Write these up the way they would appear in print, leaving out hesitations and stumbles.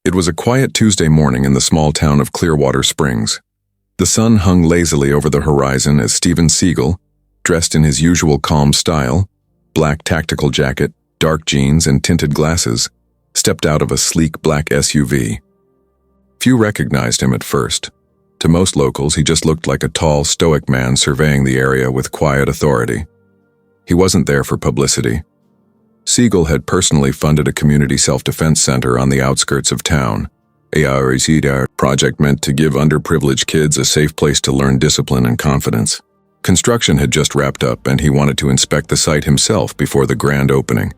It was a quiet Tuesday morning in the small town of Clearwater Springs. The sun hung lazily over the horizon as Steven Seagal, dressed in his usual calm style, black tactical jacket, dark jeans, and tinted glasses, stepped out of a sleek black SUV. Few recognized him at first. To most locals, he just looked like a tall, stoic man surveying the area with quiet authority. He wasn't there for publicity. Seagal had personally funded a community self-defense center on the outskirts of town, a project meant to give underprivileged kids a safe place to learn discipline and confidence. Construction had just wrapped up, and he wanted to inspect the site himself before the grand opening.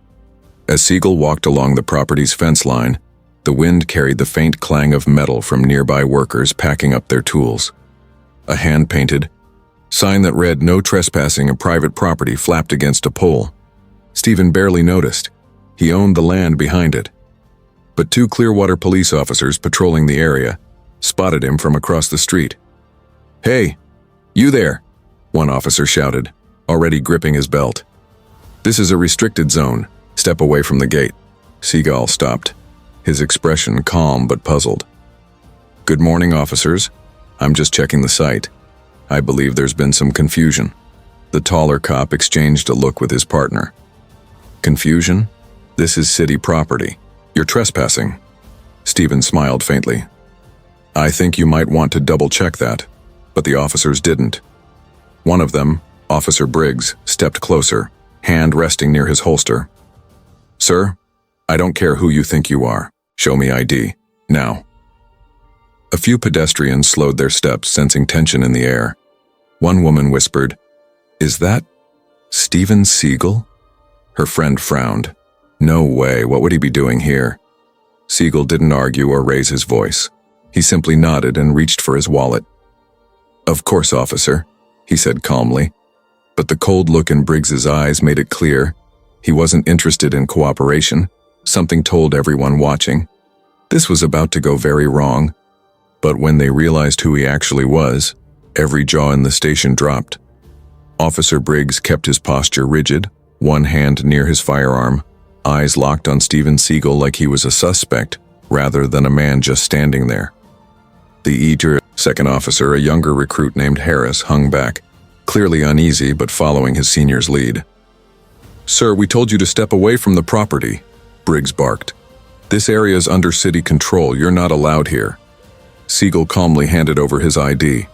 As Seagal walked along the property's fence line, the wind carried the faint clang of metal from nearby workers packing up their tools. A hand-painted sign that read "No trespassing on private property" flapped against a pole. Steven barely noticed. He owned the land behind it. But two Clearwater police officers patrolling the area spotted him from across the street. "Hey, you there!" one officer shouted, already gripping his belt. "This is a restricted zone. Step away from the gate." Seagal stopped, his expression calm but puzzled. "Good morning, officers. I'm just checking the site. I believe there's been some confusion." The taller cop exchanged a look with his partner. "Confusion? This is city property. You're trespassing." Steven smiled faintly. "I think you might want to double-check that," but the officers didn't. One of them, Officer Briggs, stepped closer, hand resting near his holster. "Sir, I don't care who you think you are. Show me ID, now." A few pedestrians slowed their steps, sensing tension in the air. One woman whispered, "Is that Steven Seagal?" Her friend frowned. "No way, what would he be doing here?" Seagal didn't argue or raise his voice. He simply nodded and reached for his wallet. "Of course, officer," he said calmly. But the cold look in Briggs's eyes made it clear he wasn't interested in cooperation. Something told everyone watching this was about to go very wrong. But when they realized who he actually was, every jaw in the station dropped. Officer Briggs kept his posture rigid, one hand near his firearm, eyes locked on Steven Seagal like he was a suspect rather than a man just standing there. The second officer, a younger recruit named Harris, hung back, clearly uneasy but following his senior's lead. "Sir, we told you to step away from the property," Briggs barked. "This area is under city control. You're not allowed here." Seagal calmly handed over his ID.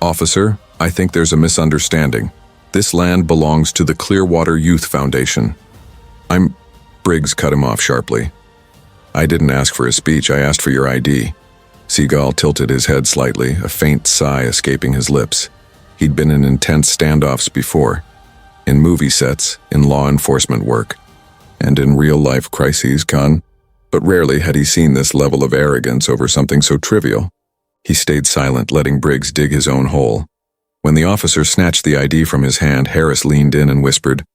"Officer, I think there's a misunderstanding. This land belongs to the Clearwater Youth Foundation." Briggs cut him off sharply. "I didn't ask for a speech, I asked for your ID." Seagal tilted his head slightly, a faint sigh escaping his lips. He'd been in intense standoffs before, in movie sets, in law enforcement work, and in real-life crises, but rarely had he seen this level of arrogance over something so trivial. He stayed silent, letting Briggs dig his own hole. When the officer snatched the ID from his hand, Harris leaned in and whispered,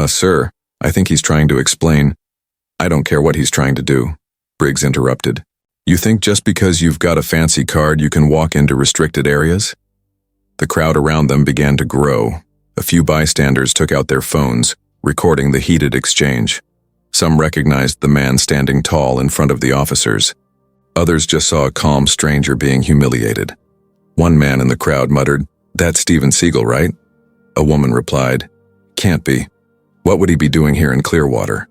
Sir, I think he's trying to explain." "I don't care what he's trying to do," Briggs interrupted. "You think just because you've got a fancy card you can walk into restricted areas?" The crowd around them began to grow. A few bystanders took out their phones, recording the heated exchange. Some recognized the man standing tall in front of the officers. Others just saw a calm stranger being humiliated. One man in the crowd muttered, "That's Steven Seagal, right?" A woman replied, "Can't be. What would he be doing here in Clearwater?"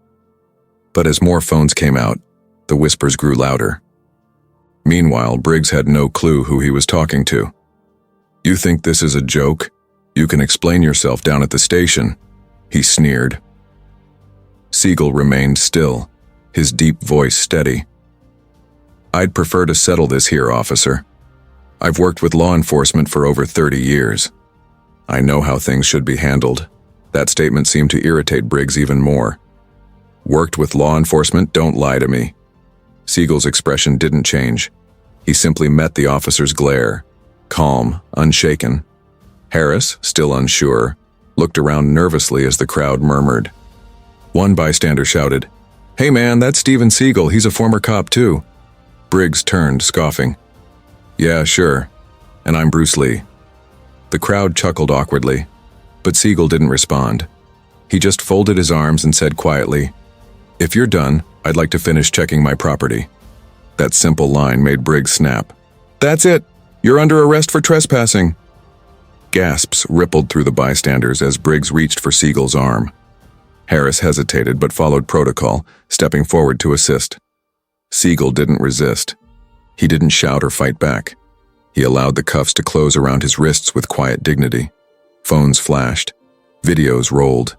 But as more phones came out, the whispers grew louder. Meanwhile, Briggs had no clue who he was talking to. "You think this is a joke? You can explain yourself down at the station," he sneered. Seagal remained still, his deep voice steady. "I'd prefer to settle this here, officer. I've worked with law enforcement for over 30 years. I know how things should be handled." That statement seemed to irritate Briggs even more. "Worked with law enforcement? Don't lie to me." Seagal's expression didn't change. He simply met the officer's glare, calm, unshaken. Harris, still unsure, looked around nervously as the crowd murmured. One bystander shouted, "Hey man, that's Steven Seagal, he's a former cop too." Briggs turned, scoffing. "Yeah, sure. And I'm Bruce Lee." The crowd chuckled awkwardly, but Seagal didn't respond. He just folded his arms and said quietly, "If you're done, I'd like to finish checking my property." That simple line made Briggs snap. "That's it! You're under arrest for trespassing!" Gasps rippled through the bystanders as Briggs reached for Seagal's arm. Harris hesitated but followed protocol, stepping forward to assist. Seagal didn't resist. He didn't shout or fight back. He allowed the cuffs to close around his wrists with quiet dignity. Phones flashed. Videos rolled.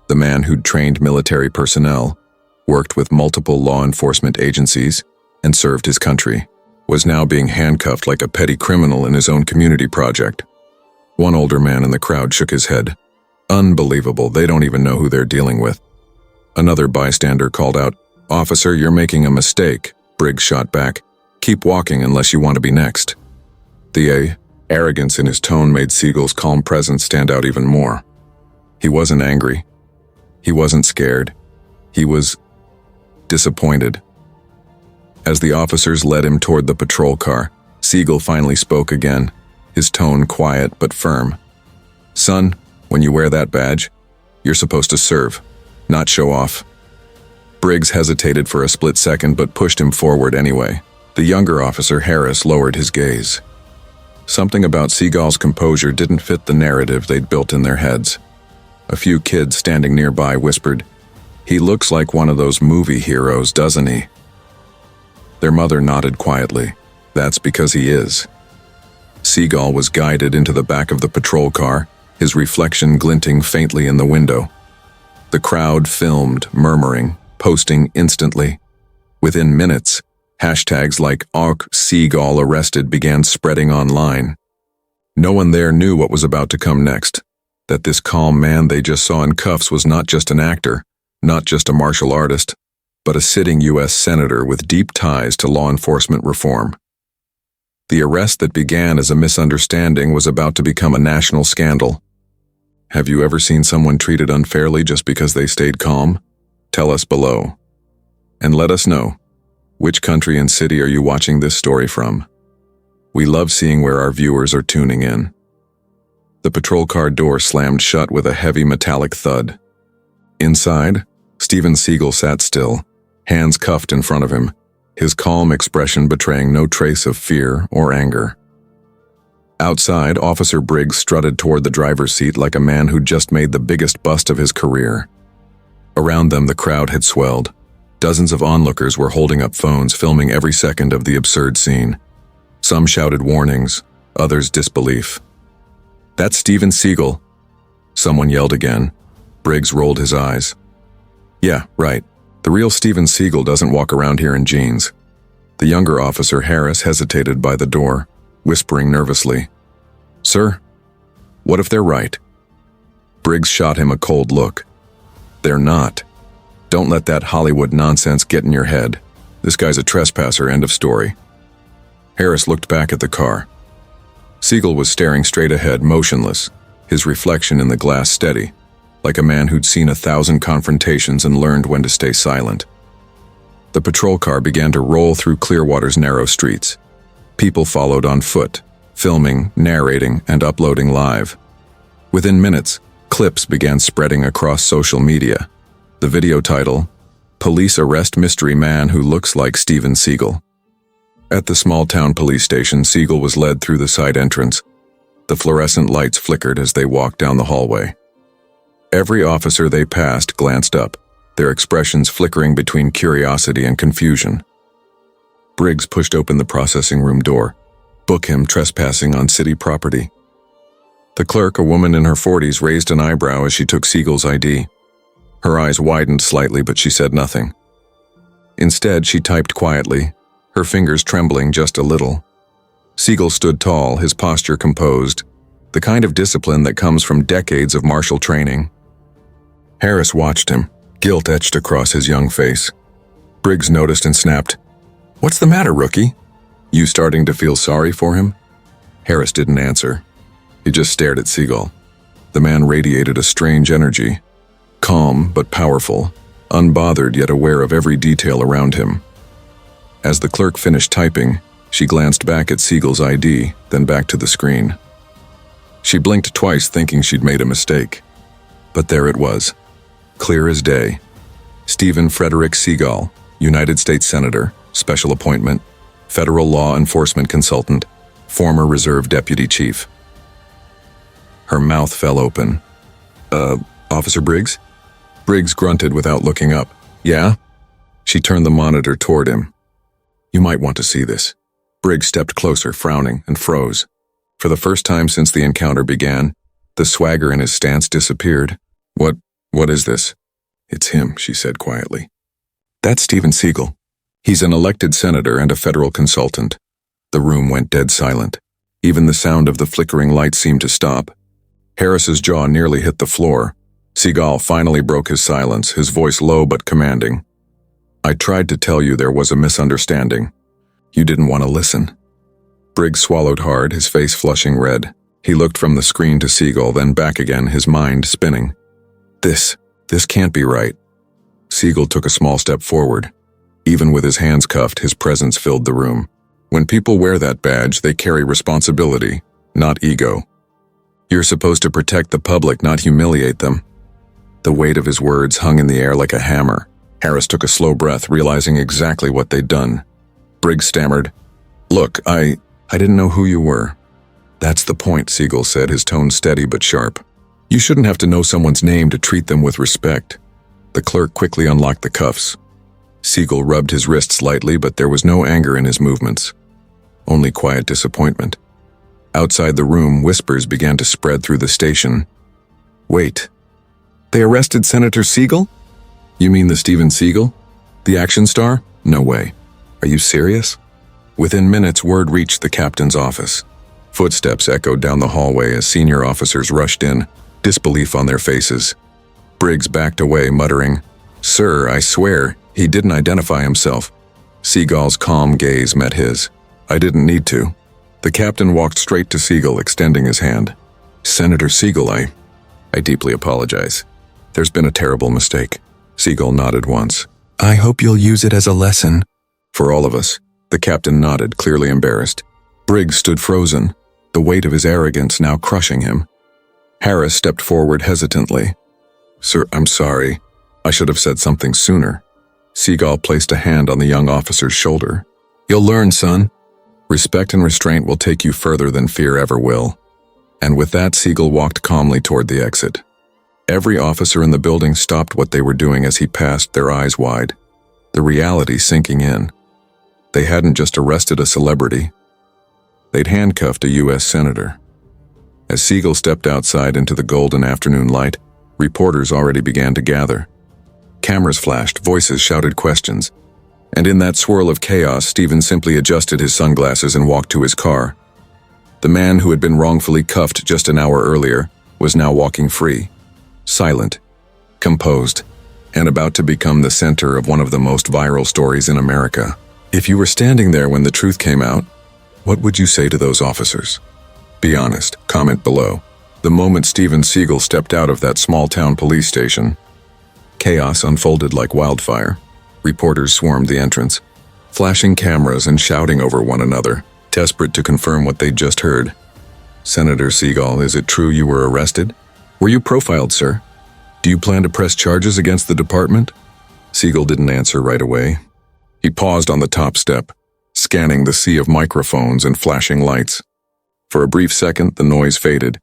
The man who'd trained military personnel, worked with multiple law enforcement agencies, and served his country, was now being handcuffed like a petty criminal in his own community project. One older man in the crowd shook his head. Unbelievable, they don't even know who they're dealing with. Another bystander called out, "Officer, you're making a mistake." Briggs shot back, "Keep walking unless you want to be next." The arrogance in his tone made Seagal's calm presence stand out even more. He wasn't angry. He wasn't scared. He was disappointed. As the officers led him toward the patrol car, Seagal finally spoke again, his tone quiet but firm. "Son, when you wear that badge, you're supposed to serve, not show off." Briggs hesitated for a split second but pushed him forward anyway. The younger officer, Harris, lowered his gaze. Something about Seagal's composure didn't fit the narrative they'd built in their heads. A few kids standing nearby whispered, "He looks like one of those movie heroes, doesn't he?" Their mother nodded quietly. "That's because he is." Seagal was guided into the back of the patrol car, his reflection glinting faintly in the window. The crowd filmed, murmuring, posting instantly. Within minutes, hashtags like #Seagal arrested began spreading online. No one there knew what was about to come next, that this calm man they just saw in cuffs was not just an actor, not just a martial artist, but a sitting U.S. senator with deep ties to law enforcement reform. The arrest that began as a misunderstanding was about to become a national scandal. Have you ever seen someone treated unfairly just because they stayed calm? Tell us below. And let us know, which country and city are you watching this story from? We love seeing where our viewers are tuning in. The patrol car door slammed shut with a heavy metallic thud. Inside, Steven Seagal sat still, hands cuffed in front of him, his calm expression betraying no trace of fear or anger. Outside, Officer Briggs strutted toward the driver's seat like a man who'd just made the biggest bust of his career. Around them, the crowd had swelled. Dozens of onlookers were holding up phones, filming every second of the absurd scene. Some shouted warnings, others disbelief. "That's Steven Seagal," someone yelled again. Briggs rolled his eyes. "Yeah, right. The real Steven Seagal doesn't walk around here in jeans." The younger officer, Harris, hesitated by the door, whispering nervously, "Sir, what if they're right?" Briggs shot him a cold look. "They're not. Don't let that Hollywood nonsense get in your head. This guy's a trespasser, end of story." Harris looked back at the car. Seagal was staring straight ahead, motionless, his reflection in the glass steady, like a man who'd seen 1,000 confrontations and learned when to stay silent. The patrol car began to roll through Clearwater's narrow streets. People followed on foot, filming, narrating, and uploading live. Within minutes, clips began spreading across social media. The video title, "Police Arrest Mystery Man Who Looks Like Steven Seagal." At the small-town police station, Seagal was led through the side entrance. The fluorescent lights flickered as they walked down the hallway. Every officer they passed glanced up, their expressions flickering between curiosity and confusion. Briggs pushed open the processing room door. "Book him trespassing on city property." The clerk, a woman in her 40s, raised an eyebrow as she took Seagal's ID. Her eyes widened slightly, but she said nothing. Instead, she typed quietly, her fingers trembling just a little. Seagal stood tall, his posture composed, the kind of discipline that comes from decades of martial training. Harris watched him, guilt etched across his young face. Briggs noticed and snapped, "What's the matter, rookie? You starting to feel sorry for him?" Harris didn't answer. He just stared at Seagal. The man radiated a strange energy, calm but powerful, unbothered yet aware of every detail around him. As the clerk finished typing, she glanced back at Seagal's ID, then back to the screen. She blinked twice, thinking she'd made a mistake. But there it was, clear as day. Steven Frederick Seagal, United States Senator, special appointment, federal law enforcement consultant, former reserve deputy chief. Her mouth fell open. Officer Briggs? Briggs grunted without looking up. Yeah? She turned the monitor toward him. You might want to see this. Briggs stepped closer, frowning, and froze. For the first time since the encounter began, the swagger in his stance disappeared. What is this? It's him, she said quietly. That's Steven Seagal. He's an elected senator and a federal consultant. The room went dead silent. Even the sound of the flickering light seemed to stop. Harris's jaw nearly hit the floor. Seagal finally broke his silence, his voice low but commanding. I tried to tell you there was a misunderstanding. You didn't want to listen. Briggs swallowed hard, his face flushing red. He looked from the screen to Seagal, then back again, his mind spinning. This can't be right. Seagal took a small step forward. Even with his hands cuffed, his presence filled the room. When people wear that badge, they carry responsibility, not ego. You're supposed to protect the public, not humiliate them. The weight of his words hung in the air like a hammer. Harris took a slow breath, realizing exactly what they'd done. Briggs stammered, Look, I didn't know who you were. That's the point, Seagal said, his tone steady but sharp. You shouldn't have to know someone's name to treat them with respect. The clerk quickly unlocked the cuffs. Seagal rubbed his wrists lightly, but there was no anger in his movements. Only quiet disappointment. Outside the room, whispers began to spread through the station. Wait. They arrested Senator Seagal? You mean the Steven Seagal? The action star? No way. Are you serious? Within minutes, word reached the captain's office. Footsteps echoed down the hallway as senior officers rushed in, disbelief on their faces. Briggs backed away, muttering, Sir, I swear, he didn't identify himself. Seagal's calm gaze met his. I didn't need to. The captain walked straight to Seagal, extending his hand. Senator Seagal, I deeply apologize. There's been a terrible mistake. Seagal nodded once. I hope you'll use it as a lesson. For all of us. The captain nodded, clearly embarrassed. Briggs stood frozen, the weight of his arrogance now crushing him. Harris stepped forward hesitantly. Sir, I'm sorry. I should have said something sooner. Seagal placed a hand on the young officer's shoulder. You'll learn, son. Respect and restraint will take you further than fear ever will. And with that, Seagal walked calmly toward the exit. Every officer in the building stopped what they were doing as he passed, their eyes wide, the reality sinking in. They hadn't just arrested a celebrity. They'd handcuffed a U.S. senator. As Seagal stepped outside into the golden afternoon light, reporters already began to gather. Cameras flashed, voices shouted questions. And in that swirl of chaos, Steven simply adjusted his sunglasses and walked to his car. The man who had been wrongfully cuffed just an hour earlier was now walking free, silent, composed, and about to become the center of one of the most viral stories in America. If you were standing there when the truth came out, what would you say to those officers? Be honest, comment below. The moment Steven Seagal stepped out of that small-town police station, chaos unfolded like wildfire. Reporters swarmed the entrance, flashing cameras and shouting over one another, desperate to confirm what they'd just heard. Senator Seagal, is it true you were arrested? Were you profiled, sir? Do you plan to press charges against the department? Seagal didn't answer right away. He paused on the top step, scanning the sea of microphones and flashing lights. For a brief second, the noise faded.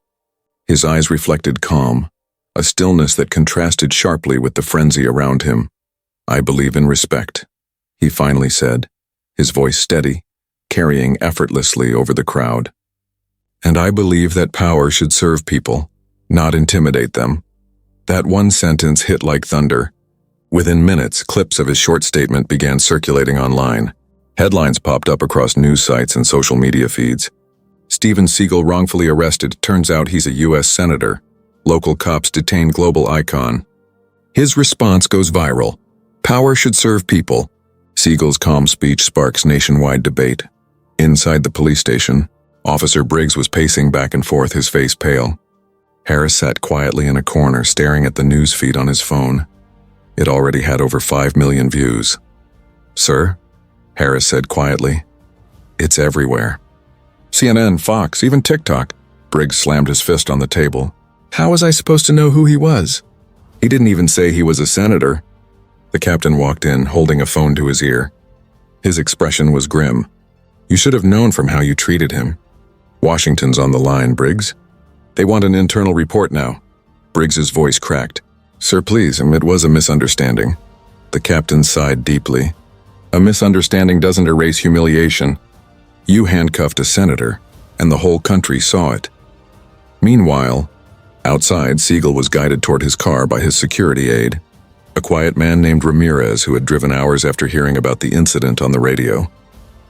His eyes reflected calm, a stillness that contrasted sharply with the frenzy around him. I believe in respect, he finally said, his voice steady, carrying effortlessly over the crowd. And I believe that power should serve people, not intimidate them. That one sentence hit like thunder. Within minutes, clips of his short statement began circulating online. Headlines popped up across news sites and social media feeds. Steven Seagal wrongfully arrested, turns out he's a U.S. senator. Local cops detain global icon. His response goes viral. Power should serve people. Seagal's calm speech sparks nationwide debate. Inside the police station, Officer Briggs was pacing back and forth, his face pale. Harris sat quietly in a corner, staring at the news feed on his phone. It already had over 5 million views. Sir, Harris said quietly, it's everywhere. CNN, Fox, even TikTok. Briggs slammed his fist on the table. How was I supposed to know who he was? He didn't even say he was a senator. The captain walked in, holding a phone to his ear. His expression was grim. "You should have known from how you treated him." "Washington's on the line, Briggs. They want an internal report now." Briggs's voice cracked. "Sir, please, it was a misunderstanding." The captain sighed deeply. "A misunderstanding doesn't erase humiliation. You handcuffed a senator, and the whole country saw it." Meanwhile, outside, Seagal was guided toward his car by his security aide, a quiet man named Ramirez who had driven hours after hearing about the incident on the radio.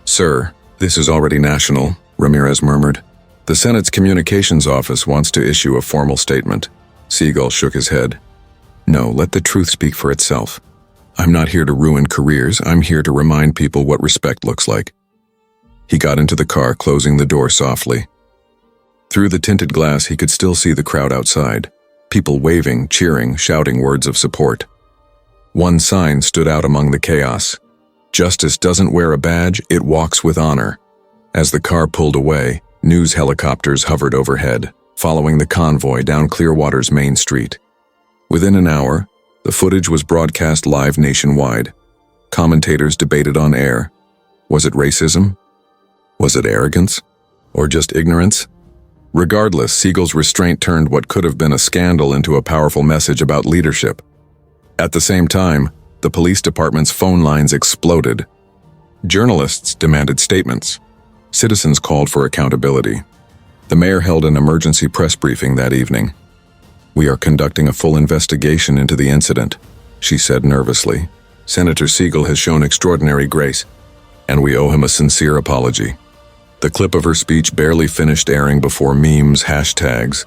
"Sir, this is already national," Ramirez murmured. "The Senate's communications office wants to issue a formal statement." Seagal shook his head. "No, let the truth speak for itself. I'm not here to ruin careers, I'm here to remind people what respect looks like." He got into the car, closing the door softly. Through the tinted glass, he could still see the crowd outside, people waving, cheering, shouting words of support. One sign stood out among the chaos. "Justice doesn't wear a badge, it walks with honor." As the car pulled away, news helicopters hovered overhead, following the convoy down Clearwater's main street. Within an hour, the footage was broadcast live nationwide. Commentators debated on air. Was it racism? Was it arrogance? Or just ignorance? Regardless, Seagal's restraint turned what could have been a scandal into a powerful message about leadership. At the same time, the police department's phone lines exploded. Journalists demanded statements. Citizens called for accountability. The mayor held an emergency press briefing that evening. "We are conducting a full investigation into the incident," she said nervously. "Senator Seagal has shown extraordinary grace, and we owe him a sincere apology." The clip of her speech barely finished airing before memes, hashtags,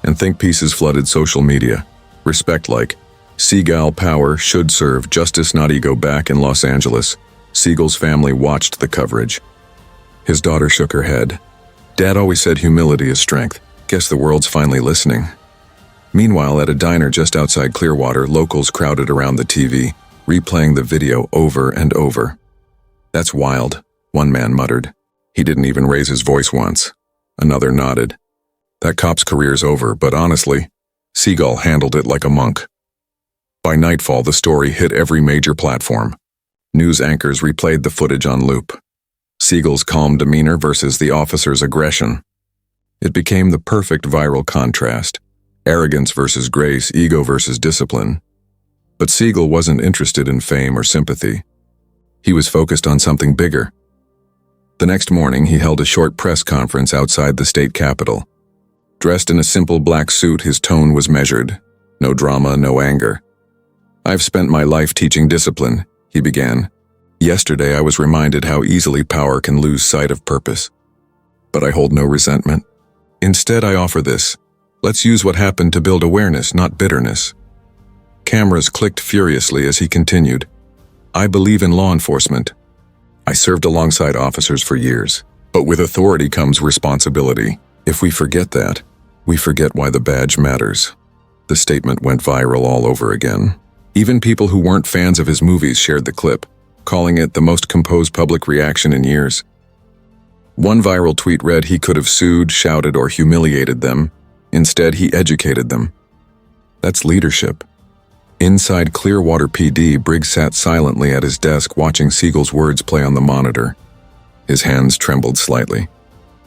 and think pieces flooded social media. Respect like, "Seagal power should serve, justice not ego." Back in Los Angeles, Seagal's family watched the coverage. His daughter shook her head. "Dad always said humility is strength. Guess the world's finally listening." Meanwhile, at a diner just outside Clearwater, locals crowded around the TV, replaying the video over and over. "That's wild," one man muttered. "He didn't even raise his voice once." Another nodded. "That cop's career's over, but honestly, Seagal handled it like a monk." By nightfall, the story hit every major platform. News anchors replayed the footage on loop. Seagal's calm demeanor versus the officer's aggression. It became the perfect viral contrast. Arrogance versus grace, ego versus discipline. But Seagal wasn't interested in fame or sympathy. He was focused on something bigger. The next morning, he held a short press conference outside the state capitol. Dressed in a simple black suit, his tone was measured. No drama, no anger. "I've spent my life teaching discipline," he began. "Yesterday I was reminded how easily power can lose sight of purpose. But I hold no resentment. Instead, I offer this. Let's use what happened to build awareness, not bitterness." Cameras clicked furiously as he continued. "I believe in law enforcement. I served alongside officers for years. But with authority comes responsibility. If we forget that, we forget why the badge matters." The statement went viral all over again. Even people who weren't fans of his movies shared the clip, calling it the most composed public reaction in years. One viral tweet read he could have sued, shouted, or humiliated them. Instead, he educated them. That's leadership. Inside Clearwater PD, Briggs sat silently at his desk watching Seagal's words play on the monitor. His hands trembled slightly.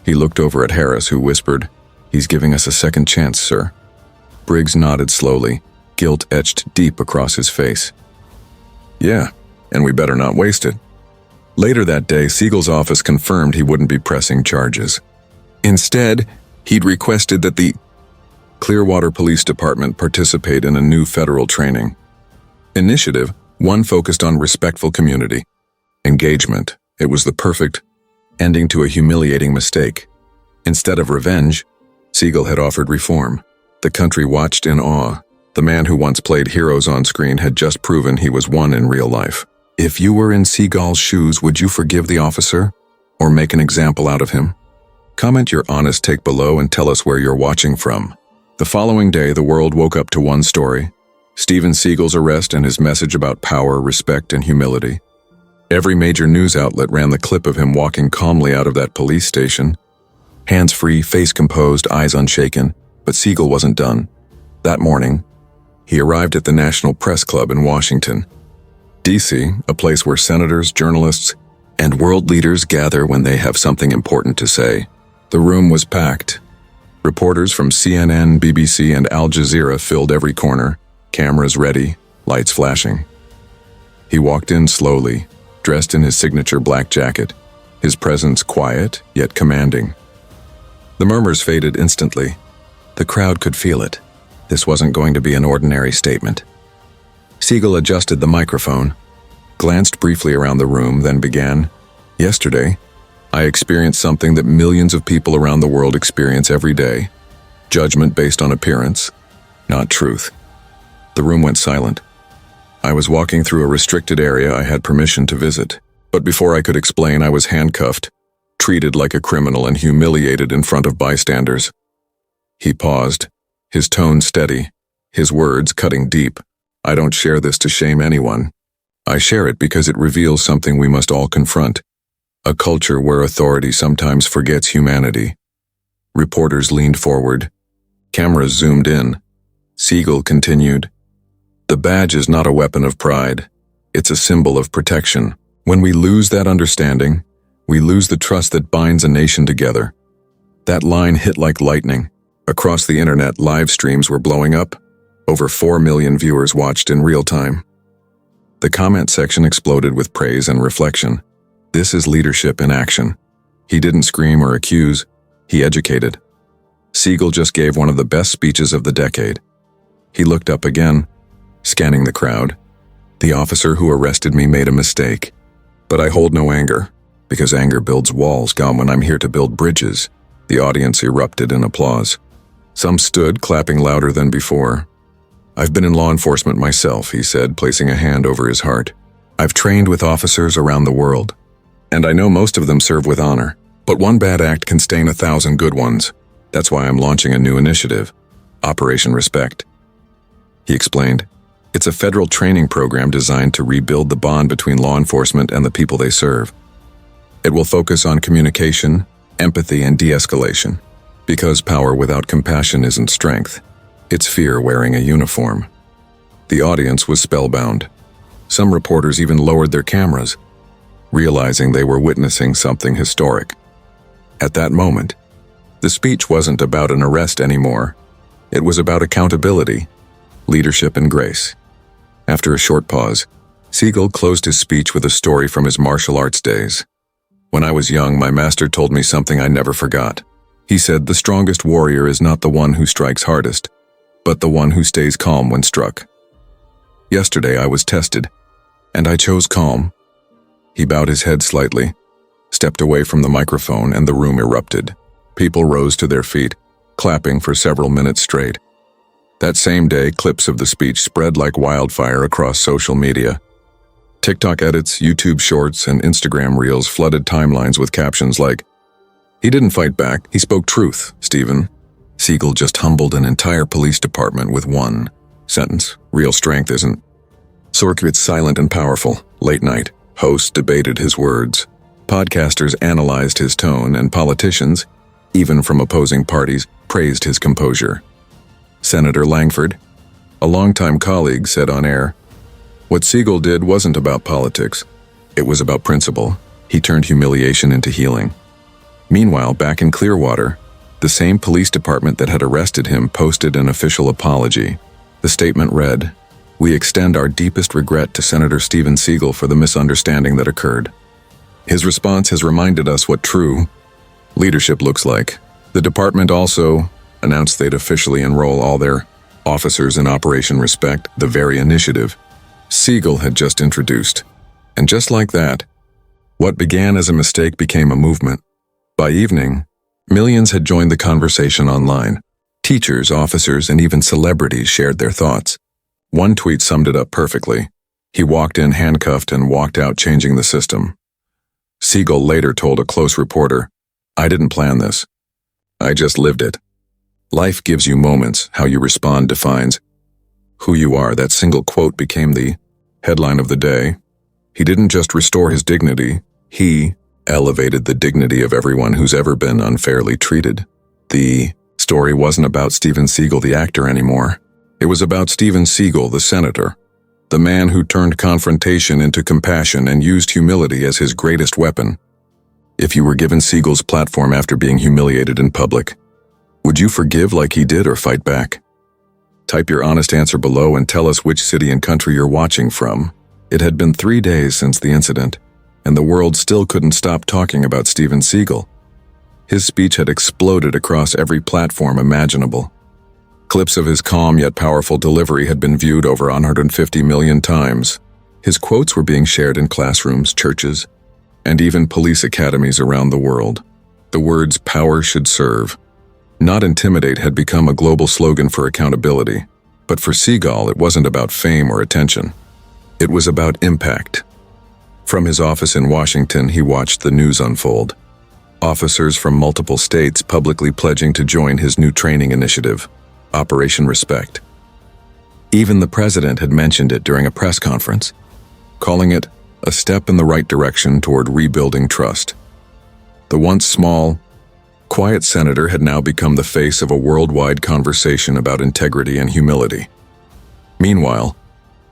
He looked over at Harris, who whispered, "He's giving us a second chance, sir." Briggs nodded slowly, guilt etched deep across his face. "Yeah, and we better not waste it." Later that day, Seagal's office confirmed he wouldn't be pressing charges. Instead, he'd requested that the Clearwater Police Department participate in a new federal training initiative, one focused on respectful community engagement. It was the perfect ending to a humiliating mistake. Instead of revenge, Seagal had offered reform. The country watched in awe. The man who once played heroes on screen had just proven he was one in real life. If you were in Seagal's shoes, would you forgive the officer or make an example out of him? Comment your honest take below and tell us where you're watching from. The following day, the world woke up to one story: Steven Seagal's arrest and his message about power, respect, and humility. Every major news outlet ran the clip of him walking calmly out of that police station. Hands free, face composed, eyes unshaken, but Seagal wasn't done. That morning, he arrived at the National Press Club in Washington, D.C., a place where senators, journalists, And world leaders gather when they have something important to say. The room was packed. Reporters from CNN, BBC, and Al Jazeera filled every corner, cameras ready, lights flashing. He walked in slowly, dressed in his signature black jacket, his presence quiet yet commanding. The murmurs faded instantly. The crowd could feel it. This wasn't going to be an ordinary statement. Seagal adjusted the microphone, glanced briefly around the room, then began, "Yesterday, I experienced something that millions of people around the world experience every day. Judgment based on appearance, not truth." The room went silent. I was walking through a restricted area I had permission to visit, but before I could explain, I was handcuffed, treated like a criminal, and humiliated in front of bystanders. He paused, his tone steady, his words cutting deep. "I don't share this to shame anyone. I share it because it reveals something we must all confront. A culture where authority sometimes forgets humanity." Reporters leaned forward. Cameras zoomed in. Seagal continued, "The badge is not a weapon of pride. It's a symbol of protection. When we lose that understanding, we lose the trust that binds a nation together." That line hit like lightning. Across the internet, live streams were blowing up. Over 4 million viewers watched in real time. The comment section exploded with praise and reflection. This is leadership in action. He didn't scream or accuse, he educated. Seagal just gave one of the best speeches of the decade. He looked up again, scanning the crowd. "The officer who arrested me made a mistake. But I hold no anger, because anger builds walls, when I'm here to build bridges." The audience erupted in applause. Some stood, clapping louder than before. "I've been in law enforcement myself," he said, placing a hand over his heart. "I've trained with officers around the world, and I know most of them serve with honor. But one bad act can stain 1,000 good ones. That's why I'm launching a new initiative, Operation Respect." He explained, "It's a federal training program designed to rebuild the bond between law enforcement and the people they serve. It will focus on communication, empathy, and de-escalation. Because power without compassion isn't strength. It's fear wearing a uniform." The audience was spellbound. Some reporters even lowered their cameras, realizing they were witnessing something historic. At that moment, the speech wasn't about an arrest anymore. It was about accountability, leadership, and grace. After a short pause, Seagal closed his speech with a story from his martial arts days. "When I was young, my master told me something I never forgot. He said the strongest warrior is not the one who strikes hardest, but the one who stays calm when struck. Yesterday I was tested, and I chose calm." He bowed his head slightly, stepped away from the microphone, and the room erupted. People rose to their feet, clapping for several minutes straight. That same day, clips of the speech spread like wildfire across social media. TikTok edits, YouTube shorts, and Instagram reels flooded timelines with captions like, "He didn't fight back, he spoke truth, Steven." Seagal just humbled an entire police department with one sentence. Real strength isn't. It's silent and powerful. Late night, hosts debated his words. Podcasters analyzed his tone, and politicians, even from opposing parties, praised his composure. Senator Langford, a longtime colleague, said on air, "What Seagal did wasn't about politics. It was about principle. He turned humiliation into healing." Meanwhile, back in Clearwater, the same police department that had arrested him posted an official apology. The statement read, "We extend our deepest regret to Senator Steven Seagal for the misunderstanding that occurred. His response has reminded us what true leadership looks like." The department also announced they'd officially enroll all their officers in Operation Respect, the very initiative Seagal had just introduced. And just like that, what began as a mistake became a movement. By evening, millions had joined the conversation online. Teachers, officers, and even celebrities shared their thoughts. One tweet summed it up perfectly. "He walked in handcuffed and walked out changing the system." Seagal later told a close reporter, "I didn't plan this. I just lived it." Life gives you moments. How you respond defines who you are. That single quote became the headline of the day. He didn't just restore his dignity, he elevated the dignity of everyone who's ever been unfairly treated. The story wasn't about Steven Seagal the actor anymore. It was about Steven Seagal the senator, the man who turned confrontation into compassion and used humility as his greatest weapon. If you were given Seagal's platform after being humiliated in public, would you forgive like he did or fight back? Type your honest answer below and tell us which city and country you're watching from. It had been 3 days since the incident, and the world still couldn't stop talking about Steven Seagal. His speech had exploded across every platform imaginable. Clips of his calm yet powerful delivery had been viewed over 150 million times. His quotes were being shared in classrooms, churches, and even police academies around the world. The words "power should serve, not intimidate" had become a global slogan for accountability. But for Seagal, it wasn't about fame or attention. It was about impact. From his office in Washington, he watched the news unfold. Officers from multiple states publicly pledging to join his new training initiative, Operation Respect. Even the president had mentioned it during a press conference, calling it a step in the right direction toward rebuilding trust. The once small, quiet senator had now become the face of a worldwide conversation about integrity and humility. Meanwhile,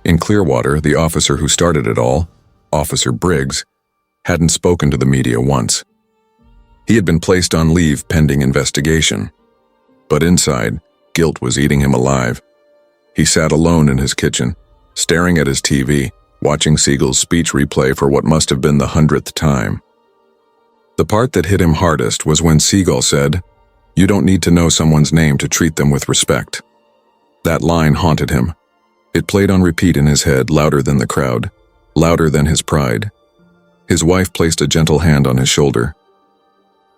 in Clearwater, the officer who started it all, Officer Briggs, hadn't spoken to the media once. He had been placed on leave pending investigation. But inside, guilt was eating him alive. He sat alone in his kitchen, staring at his TV, watching Seagal's speech replay for what must have been the 100th time. The part that hit him hardest was when Seagal said, "You don't need to know someone's name to treat them with respect." That line haunted him. It played on repeat in his head, louder than the crowd, louder than his pride. His wife placed a gentle hand on his shoulder.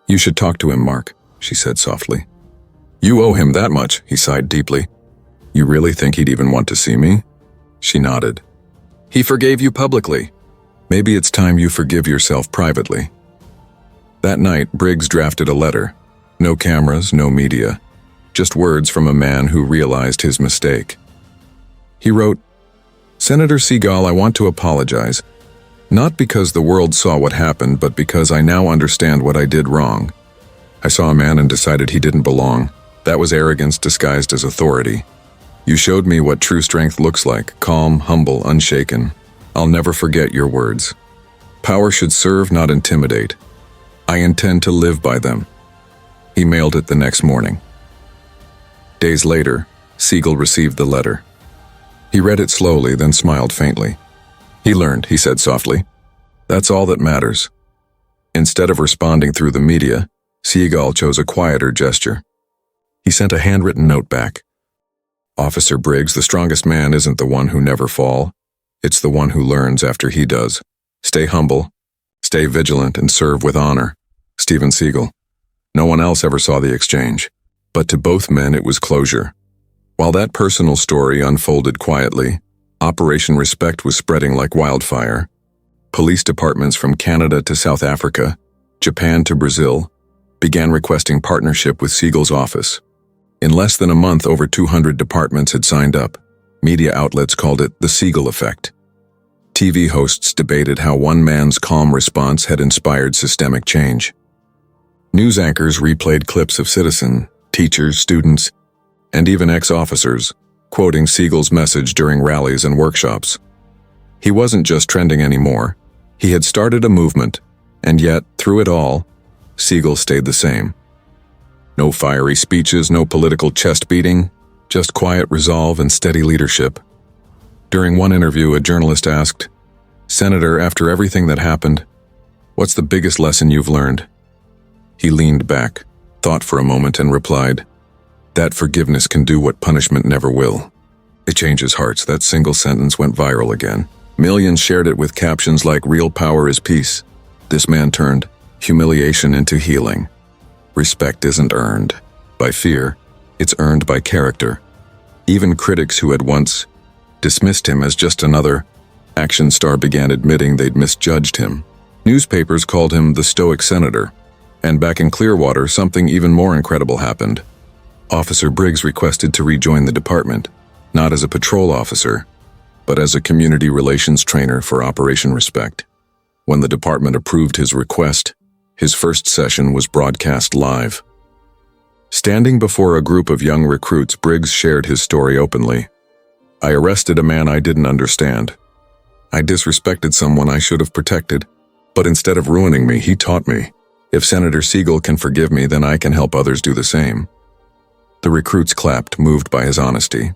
"You should talk to him, Mark," she said softly. "You owe him that much," he sighed deeply. "You really think he'd even want to see me?" She nodded. "He forgave you publicly. Maybe it's time you forgive yourself privately." That night, Briggs drafted a letter. No cameras, no media, just words from a man who realized his mistake. He wrote, "Senator Seagal, I want to apologize. Not because the world saw what happened, but because I now understand what I did wrong. I saw a man and decided he didn't belong. That was arrogance disguised as authority. You showed me what true strength looks like, calm, humble, unshaken. I'll never forget your words. Power should serve, not intimidate. I intend to live by them." He mailed it the next morning. Days later, Seagal received the letter. He read it slowly, then smiled faintly. "He learned," he said softly. "That's all that matters." Instead of responding through the media, Seagal chose a quieter gesture. He sent a handwritten note back. "Officer Briggs, the strongest man isn't the one who never falls. It's the one who learns after he does. Stay humble, stay vigilant, and serve with honor. Steven Seagal." No one else ever saw the exchange, but to both men it was closure. While that personal story unfolded quietly, Operation Respect was spreading like wildfire. Police departments from Canada to South Africa, Japan to Brazil, began requesting partnership with Seagal's office. In less than a month, over 200 departments had signed up. Media outlets called it the Seagal effect. TV hosts debated how one man's calm response had inspired systemic change. News anchors replayed clips of citizens, teachers, students, and even ex-officers, quoting Seagal's message during rallies and workshops. He wasn't just trending anymore. He had started a movement, and yet, through it all, Seagal stayed the same. No fiery speeches, no political chest-beating, just quiet resolve and steady leadership. During one interview, a journalist asked, "Senator, after everything that happened, what's the biggest lesson you've learned?" He leaned back, thought for a moment, and replied, "That forgiveness can do what punishment never will." It changes hearts. That single sentence went viral again. Millions shared it with captions like "Real power is peace." This man turned humiliation into healing. Respect isn't earned by fear, it's earned by character. Even critics who had once dismissed him as just another action star began admitting they'd misjudged him. Newspapers called him the Stoic Senator. And back in Clearwater, something even more incredible happened. Officer Briggs requested to rejoin the department, not as a patrol officer, but as a community relations trainer for Operation Respect. When the department approved his request, his first session was broadcast live. Standing before a group of young recruits, Briggs shared his story openly. I arrested a man I didn't understand. I disrespected someone I should have protected, but instead of ruining me, he taught me. If Senator Seagal can forgive me, then I can help others do the same." The recruits clapped, moved by his honesty.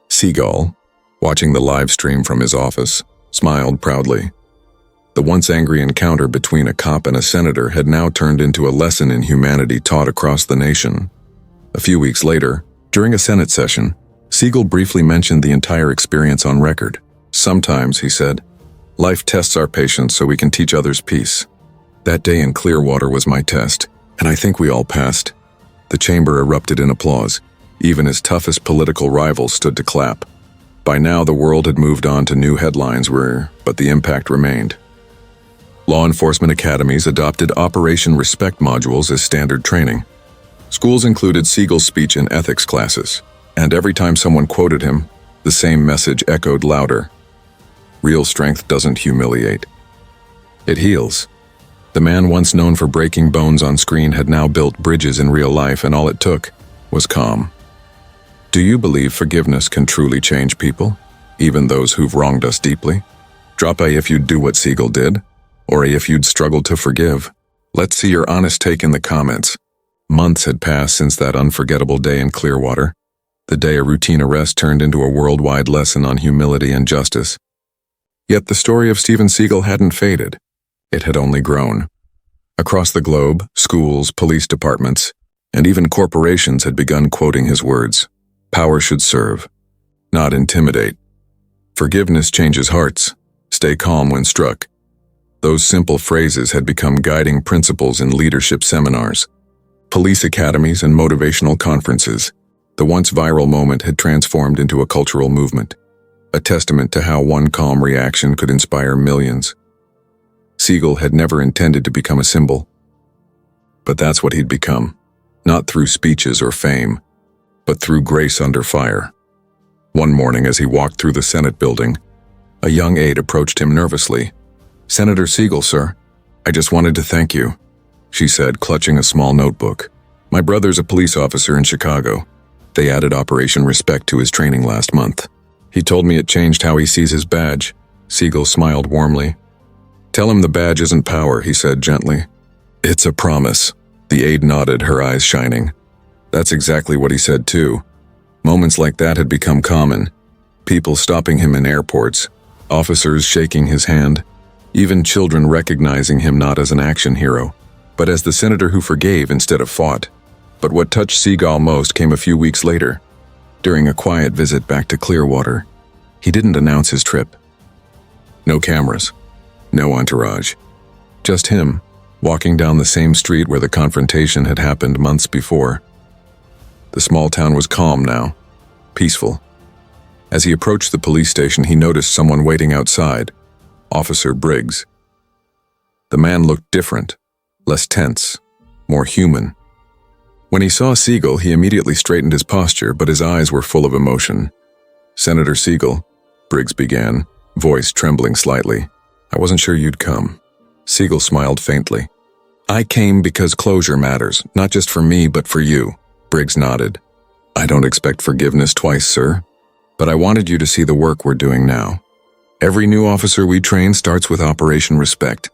Seagal, watching the live stream from his office, smiled proudly. The once angry encounter between a cop and a senator had now turned into a lesson in humanity taught across the nation. A few weeks later, during a Senate session, Seagal briefly mentioned the entire experience on record. "Sometimes," he said, "life tests our patience so we can teach others peace. That day in Clearwater was my test, and I think we all passed." The chamber erupted in applause. Even his toughest political rivals stood to clap. By now, the world had moved on to new headlines, but the impact remained. Law enforcement academies adopted Operation Respect modules as standard training. Schools included Seagal's speech in ethics classes, and every time someone quoted him, the same message echoed louder. Real strength doesn't humiliate. It heals. The man once known for breaking bones on screen had now built bridges in real life, and all it took was calm. Do you believe forgiveness can truly change people, even those who've wronged us deeply? Drop a if you'd do what Seagal did, or a if you'd struggled to forgive. Let's see your honest take in the comments. Months had passed since that unforgettable day in Clearwater, the day a routine arrest turned into a worldwide lesson on humility and justice. Yet the story of Steven Seagal hadn't faded. It had only grown. Across the globe, schools, police departments, and even corporations had begun quoting his words. Power should serve, not intimidate. Forgiveness changes hearts. Stay calm when struck. Those simple phrases had become guiding principles in leadership seminars, police academies, and motivational conferences. The once viral moment had transformed into a cultural movement, a testament to how one calm reaction could inspire millions. Seagal had never intended to become a symbol, but that's what he'd become, not through speeches or fame, but through grace under fire. One morning as he walked through the Senate building, a young aide approached him nervously. "Senator Seagal, sir, I just wanted to thank you," she said, clutching a small notebook. "My brother's a police officer in Chicago. They added Operation Respect to his training last month. He told me it changed how he sees his badge." Seagal smiled warmly. "Tell him the badge isn't power," he said gently. "It's a promise." The aide nodded, her eyes shining. That's exactly what he said too. Moments like that had become common. People stopping him in airports, officers shaking his hand, even children recognizing him not as an action hero, but as the senator who forgave instead of fought. But what touched Seagal most came a few weeks later. During a quiet visit back to Clearwater, he didn't announce his trip. No cameras, no entourage, just him, walking down the same street where the confrontation had happened months before. The small town was calm now, peaceful. As he approached the police station, he noticed someone waiting outside, Officer Briggs. The man looked different, less tense, more human. When he saw Seagal, he immediately straightened his posture, but his eyes were full of emotion. "Senator Seagal," Briggs began, voice trembling slightly. "I wasn't sure you'd come." Seagal smiled faintly. "I came because closure matters, not just for me, but for you." Briggs nodded. "I don't expect forgiveness twice, sir, but I wanted you to see the work we're doing now. Every new officer we train starts with Operation Respect.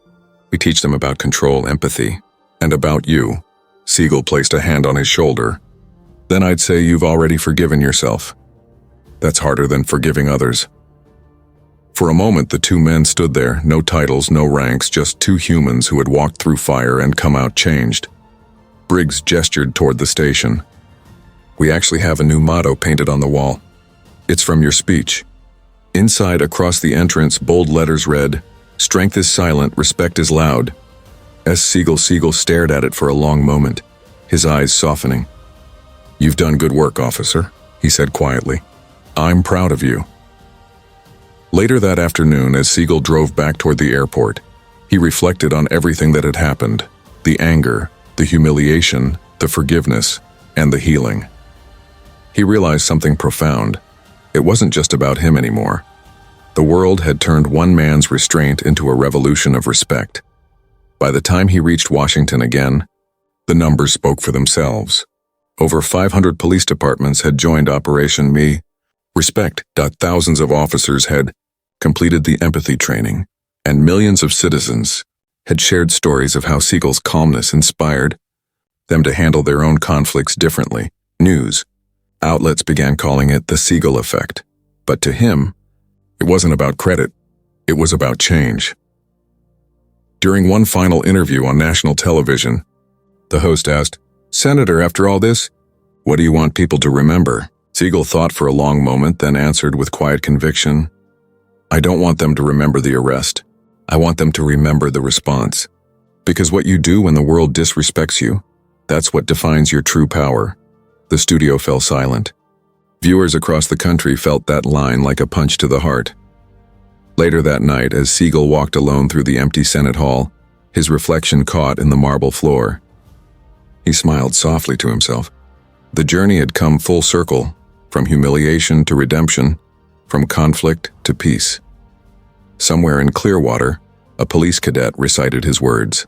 We teach them about control, empathy, and about you." Seagal placed a hand on his shoulder. "Then I'd say you've already forgiven yourself. That's harder than forgiving others." For a moment, the two men stood there, no titles, no ranks, just two humans who had walked through fire and come out changed. Briggs gestured toward the station. "We actually have a new motto painted on the wall. It's from your speech." Inside, across the entrance, bold letters read, "Strength is silent, respect is loud." As Seagal stared at it for a long moment, his eyes softening. "You've done good work, officer," he said quietly. "I'm proud of you." Later that afternoon, as Seagal drove back toward the airport, he reflected on everything that had happened, the anger, the humiliation, the forgiveness, and the healing. He realized something profound. It wasn't just about him anymore. The world had turned one man's restraint into a revolution of respect. By the time he reached Washington again, the numbers spoke for themselves. Over 500 police departments had joined Operation Me, Respect. Thousands of officers had completed the empathy training, and millions of citizens had shared stories of how Seagal's calmness inspired them to handle their own conflicts differently. News outlets began calling it the Seagal effect. But to him, it wasn't about credit, it was about change. During one final interview on national television, the host asked, "Senator, after all this, what do you want people to remember?" Seagal thought for a long moment, then answered with quiet conviction, "I don't want them to remember the arrest. I want them to remember the response. Because what you do when the world disrespects you, that's what defines your true power." The studio fell silent. Viewers across the country felt that line like a punch to the heart. Later that night, as Seagal walked alone through the empty Senate hall, his reflection caught in the marble floor. He smiled softly to himself. The journey had come full circle, from humiliation to redemption, from conflict to peace. Somewhere in Clearwater, a police cadet recited his words.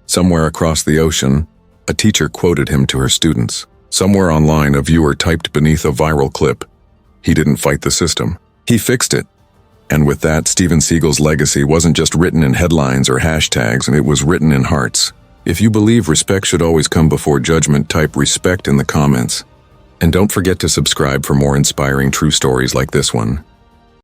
Somewhere across the ocean, a teacher quoted him to her students. Somewhere online, a viewer typed beneath a viral clip, "He didn't fight the system, he fixed it." And with that, Steven Seagal's legacy wasn't just written in headlines or hashtags, and it was written in hearts. If you believe respect should always come before judgment, type respect in the comments. And don't forget to subscribe for more inspiring true stories like this one.